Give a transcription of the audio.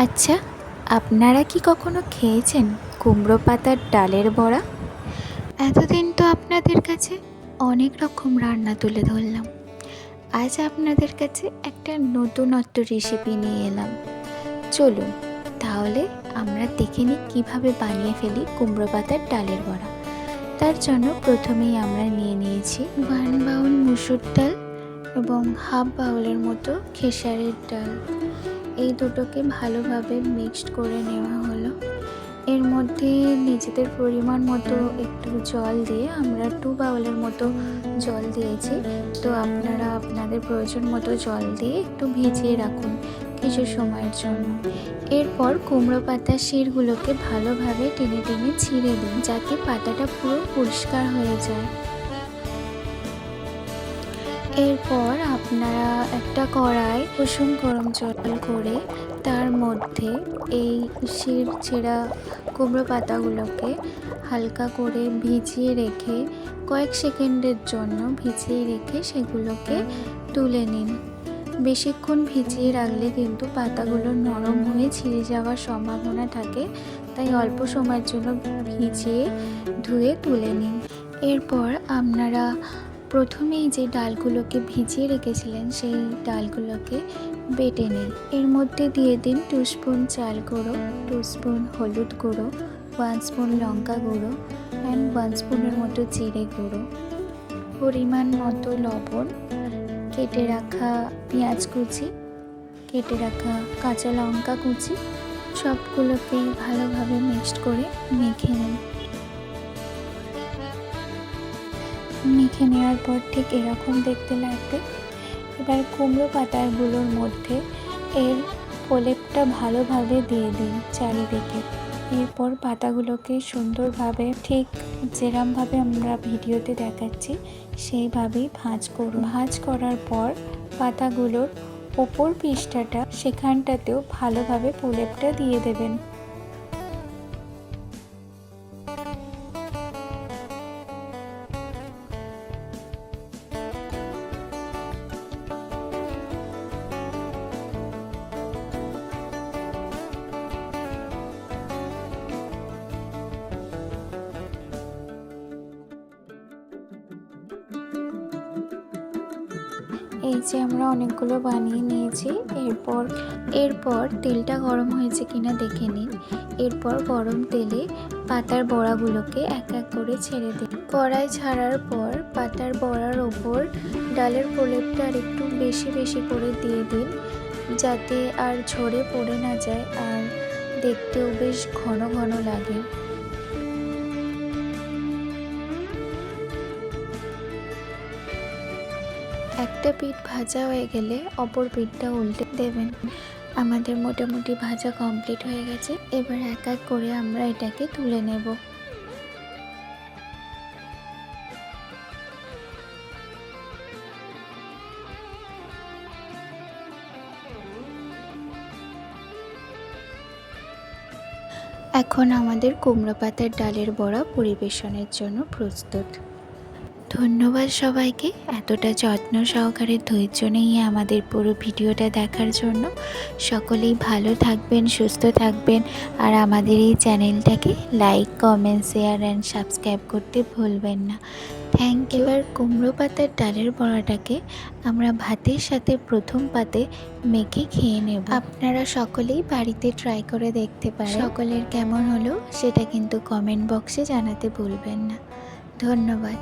আচ্ছা, আপনারা কি কখনো খেয়েছেন কুমড়ো পাতার ডালের বড়া? এতদিন তো আপনাদের কাছে অনেক রকম রান্না তুলে ধরলাম। আজ আপনাদের কাছে একটা নতুনত্ব রেসিপি নিয়ে এলাম। চলুন তাহলে আমরা দেখে নিই কীভাবে বানিয়ে ফেলি কুমড়ো পাতার ডালের বড়া। তার জন্য প্রথমেই আমরা নিয়ে নিয়েছি 1 বাউল মুসুর ডাল এবং হাফ বাউলের মতো খেসারির ডাল। এই দুটোকে ভালোভাবে মিক্সড করে নেওয়া হলো। এর মধ্যে নিজেদের পরিমাণ মতো একটু জল দিয়ে আমরা 2 বাউলের মতো জল দিয়েছি। তো আপনারা আপনাদের প্রয়োজন মতো জল দিয়ে একটু ভিজিয়ে রাখুন কিছু সময়ের জন্য। এরপর কুমড়ো পাতার শিরগুলোকে ভালোভাবে টেনে টেনে ছিঁড়ে দিন, যাতে পাতাটা পুরো পরিষ্কার হয়ে যায়। এরপর আপনারা একটা কড়াই কুসুম গরম জল করে তার মধ্যে এই শির ছেঁড়া কুমড়ো পাতাগুলোকে হালকা করে ভিজিয়ে রেখে কয়েক সেকেন্ডের জন্য সেগুলোকে তুলে নিন। বেশিক্ষণ ভিজিয়ে রাখলে কিন্তু পাতাগুলো নরম হয়ে ছিঁড়ে যাওয়ার সম্ভাবনা থাকে, তাই অল্প সময়ের জন্য ভিজিয়ে ধুয়ে তুলে নিন। এরপর আপনারা প্রথমেই যে ডালগুলোকে ভিজিয়ে রেখেছিলেন সেই ডালগুলোকে বেটে নিন। এর মধ্যে দিয়ে দিন 2 স্পুন চাল গুঁড়ো, 2 স্পুন হলুদ গুঁড়ো, 1 স্পুন লঙ্কা গুঁড়ো অ্যান্ড 1 স্পুনের মতো জিরে গুঁড়ো, পরিমাণ মতো লবণ, কেটে রাখা পেঁয়াজ কুচি, কেটে রাখা কাঁচা লঙ্কা কুচি, সবগুলোকে ভালোভাবে মিক্সড করে মেখে নিন। মেখে নেওয়ার পর ঠিক এরকম দেখতে লাগবে। এবার কুমড়ো পাতাগুলোর মধ্যে এর প্রলেপটা ভালোভাবে দিয়ে দিন চারিদিকে। এরপর পাতাগুলোকে সুন্দরভাবে ঠিক যেরমভাবে আমরা ভিডিওতে দেখাচ্ছি সেইভাবেই ভাঁজ করুন। ভাঁজ করার পর পাতাগুলোর ওপর পৃষ্ঠাটা সেখানটাতেও ভালোভাবে প্রলেপটা দিয়ে দেবেন। এই যে আমরা অনেকগুলো বানিয়ে নিয়েছি। এরপর তেলটা গরম হয়েছে কিনা দেখে নিন। এরপর গরম তেলে পাতার বড়াগুলোকে এক এক করে ছেড়ে দিন। কড়াই ছাড়ার পর পাতার বড়ার ওপর ডালের প্রলেপটা আর একটু বেশি বেশি করে দিয়ে দিন, যাতে আর ঝরে পড়ে না যায় আর দেখতেও বেশ ঘন ঘন লাগে। একটা পিঠ ভাজা হয়ে গেলে অপর পিঠটা উল্টে দেবেন। আমাদের মোটামুটি ভাজা কমপ্লিট হয়ে গেছে। এবার এক এক করে আমরা এটাকে তুলে নেব। এখন আমাদের কুমড়ো পাতার ডালের বড়া পরিবেশনের জন্য প্রস্তুত। ধন্যবাদ সবাইকে এতটা যত্ন সহকারে ধৈর্য নিয়ে আমাদের পুরো ভিডিওটা দেখার জন্য। সকলেই ভালো থাকবেন, সুস্থ থাকবেন আর আমাদের এই চ্যানেলটাকে like, comment, share and subscribe করতে ভুলবেন না। Thank you. এবার কুমড়ো পাতার ডালের বড়াটাকে আমরা ভাতের সাথে প্রথম পাতে মেখে খেয়ে নেব। আপনারা সকলেই বাড়িতে ট্রাই করে দেখতে পারেন। সকলের কেমন হলো সেটা কিন্তু কমেন্ট বক্সে জানাতে ভুলবেন না। ধন্যবাদ।